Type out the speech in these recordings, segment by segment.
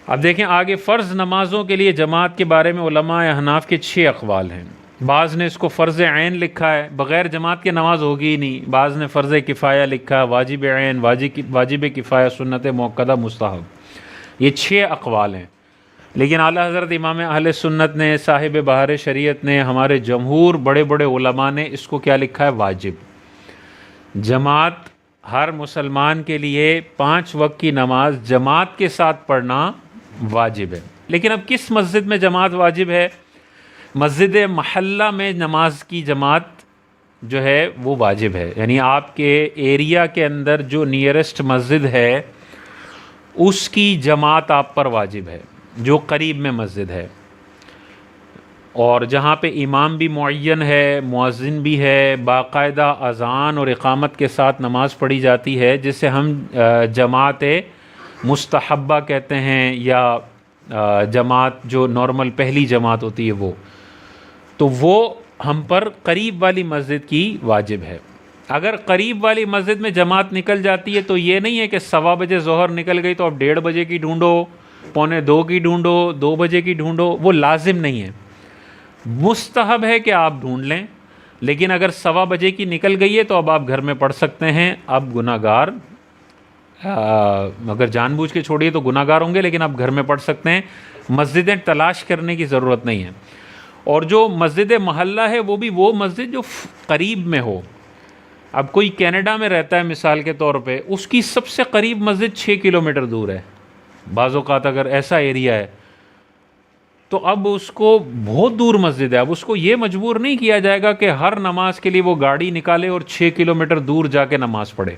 اب دیکھیں آگے، فرض نمازوں کے لیے جماعت کے بارے میں علماء احناف کے 6 اقوال ہیں۔ بعض نے اس کو فرض عین لکھا ہے، بغیر جماعت کے نماز ہوگی ہی نہیں۔ بعض نے فرض کفایہ لکھا، واجب عین، واجب کفایہ، سنت موقدہ، مستحب۔ یہ 6 اقوال ہیں، لیکن اعلیٰ حضرت امام اہل سنت نے، صاحب بہار شریعت نے، ہمارے جمہور بڑے بڑے علماء نے اس کو کیا لکھا ہے؟ واجب۔ جماعت ہر مسلمان کے لیے 5 وقت کی نماز جماعت کے ساتھ پڑھنا واجب ہے۔ لیکن اب کس مسجد میں جماعت واجب ہے؟ مسجد محلہ میں نماز کی جماعت جو ہے وہ واجب ہے، یعنی آپ کے ایریا کے اندر جو نیئرسٹ مسجد ہے اس کی جماعت آپ پر واجب ہے، جو قریب میں مسجد ہے، اور جہاں پہ امام بھی معین ہے، مؤذن بھی ہے، باقاعدہ اذان اور اقامت کے ساتھ نماز پڑھی جاتی ہے، جسے ہم جماعت مستحبہ کہتے ہیں، یا جماعت جو نارمل پہلی جماعت ہوتی ہے وہ، تو وہ ہم پر قریب والی مسجد کی واجب ہے۔ اگر قریب والی مسجد میں جماعت نکل جاتی ہے تو یہ نہیں ہے کہ 1:15 بجے ظہر نکل گئی تو اب 1:30 بجے کی ڈھونڈو، 1:45 کی ڈھونڈو، 2 بجے کی ڈھونڈو، وہ لازم نہیں ہے، مستحب ہے کہ آپ ڈھونڈ لیں۔ لیکن اگر 1:15 بجے کی نکل گئی ہے تو اب آپ گھر میں پڑھ سکتے ہیں۔ اب گناہ گار، اگر جان بوجھ کے چھوڑیے تو گناہ گار ہوں گے، لیکن آپ گھر میں پڑھ سکتے ہیں، مسجدیں تلاش کرنے کی ضرورت نہیں ہے۔ اور جو مسجد محلہ ہے وہ بھی وہ مسجد جو قریب میں ہو۔ اب کوئی کینیڈا میں رہتا ہے مثال کے طور پہ، اس کی سب سے قریب مسجد 6 کلومیٹر دور ہے، بعض اوقات اگر ایسا ایریا ہے تو اب اس کو بہت دور مسجد ہے، اب اس کو یہ مجبور نہیں کیا جائے گا کہ ہر نماز کے لیے وہ گاڑی نکالے اور 6 کلومیٹر دور جا کے نماز پڑھے۔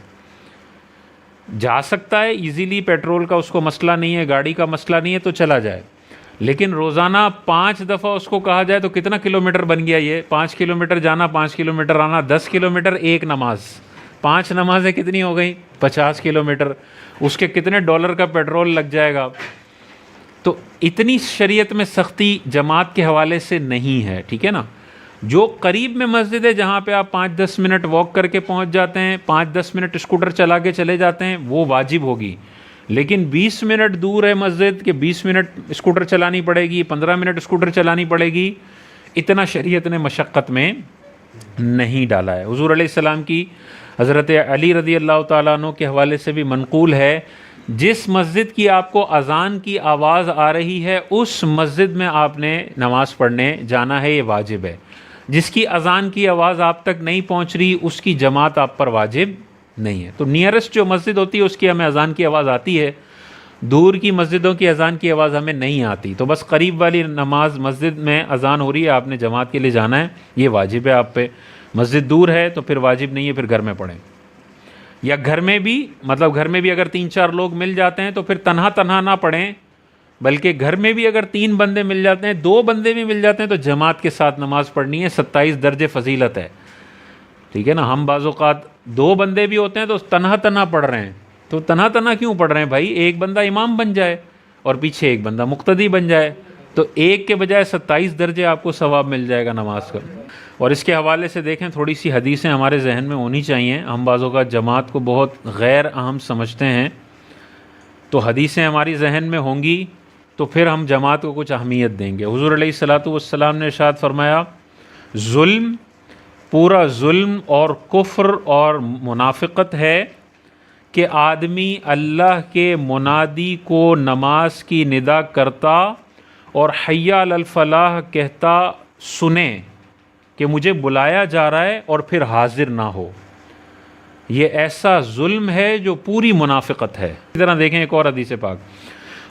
جا سکتا ہے ایزیلی، پیٹرول کا اس کو مسئلہ نہیں ہے، گاڑی کا مسئلہ نہیں ہے تو چلا جائے، لیکن روزانہ 5 دفعہ اس کو کہا جائے تو کتنا کلومیٹر بن گیا یہ؟ 5 کلومیٹر جانا، 5 کلومیٹر آنا، 10 کلومیٹر ایک نماز، 5 نمازیں کتنی ہو گئیں؟ 50 کلومیٹر، اس کے کتنے ڈالر کا پیٹرول لگ جائے گا؟ تو اتنی شریعت میں سختی جماعت کے حوالے سے نہیں ہے، ٹھیک ہے نا۔ جو قریب میں مسجد ہے جہاں پہ آپ 5-10 منٹ واک کر کے پہنچ جاتے ہیں، 5-10 منٹ اسکوٹر چلا کے چلے جاتے ہیں، وہ واجب ہوگی۔ لیکن 20 منٹ دور ہے مسجد کہ 20 منٹ اسکوٹر چلانی پڑے گی، 15 منٹ اسکوٹر چلانی پڑے گی، اتنا شریعت نے مشقت میں نہیں ڈالا ہے۔ حضور علیہ السلام کی حضرت علی رضی اللہ تعالیٰ عنہ کے حوالے سے بھی منقول ہے، جس مسجد کی آپ کو اذان کی آواز آ رہی ہے اس مسجد میں آپ نے نماز پڑھنے جانا ہے، یہ واجب ہے۔ جس کی اذان کی آواز آپ تک نہیں پہنچ رہی اس کی جماعت آپ پر واجب نہیں ہے۔ تو نیئرسٹ جو مسجد ہوتی ہے اس کی ہمیں اذان کی آواز آتی ہے، دور کی مسجدوں کی اذان کی آواز ہمیں نہیں آتی، تو بس قریب والی نماز مسجد میں اذان ہو رہی ہے، آپ نے جماعت کے لیے جانا ہے، یہ واجب ہے آپ پہ۔ مسجد دور ہے تو پھر واجب نہیں ہے، پھر گھر میں پڑھیں، یا گھر میں بھی، مطلب گھر میں بھی اگر 3-4 لوگ مل جاتے ہیں تو پھر تنہا نہ پڑھیں، بلکہ گھر میں بھی اگر 3 بندے مل جاتے ہیں، 2 بندے بھی مل جاتے ہیں تو جماعت کے ساتھ نماز پڑھنی ہے، 27 درجے فضیلت ہے، ٹھیک ہے نا۔ ہم بعض اوقات 2 بندے بھی ہوتے ہیں تو تنہا پڑھ رہے ہیں، تو تنہا کیوں پڑھ رہے ہیں بھائی؟ ایک بندہ امام بن جائے اور پیچھے ایک بندہ مقتدی بن جائے، تو ایک کے بجائے 27 درجے آپ کو ثواب مل جائے گا نماز کا۔ اور اس کے حوالے سے دیکھیں، تھوڑی سی حدیثیں ہمارے ذہن میں ہونی چاہیے۔ ہم بعض اوقات جماعت کو بہت غیر اہم سمجھتے ہیں، تو حدیثیں ہماری ذہن میں ہوں گی تو پھر ہم جماعت کو کچھ اہمیت دیں گے۔ حضور علیہ الصلاۃ والسلام نے ارشاد فرمایا، ظلم، پورا ظلم اور کفر اور منافقت ہے کہ آدمی اللہ کے منادی کو نماز کی ندا کرتا اور حی علی الفلاح کہتا سنے کہ مجھے بلایا جا رہا ہے اور پھر حاضر نہ ہو، یہ ایسا ظلم ہے جو پوری منافقت ہے۔ اسی طرح دیکھیں ایک اور حدیث پاک،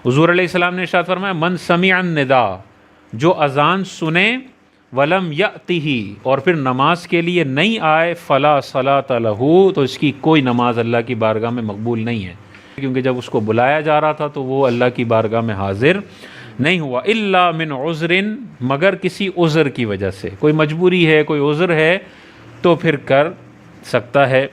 حضور علیہ السلام نے ارشاد فرمایا، من سمع النداء، جو اذان سنے، ولم یأتہ، اور پھر نماز کے لیے نہیں آئے، فلا صلاۃ لہ، تو اس کی کوئی نماز اللہ کی بارگاہ میں مقبول نہیں ہے، کیونکہ جب اس کو بلایا جا رہا تھا تو وہ اللہ کی بارگاہ میں حاضر نہیں ہوا۔ الا من عذر، مگر کسی عذر کی وجہ سے، کوئی مجبوری ہے، کوئی عذر ہے تو پھر کر سکتا ہے۔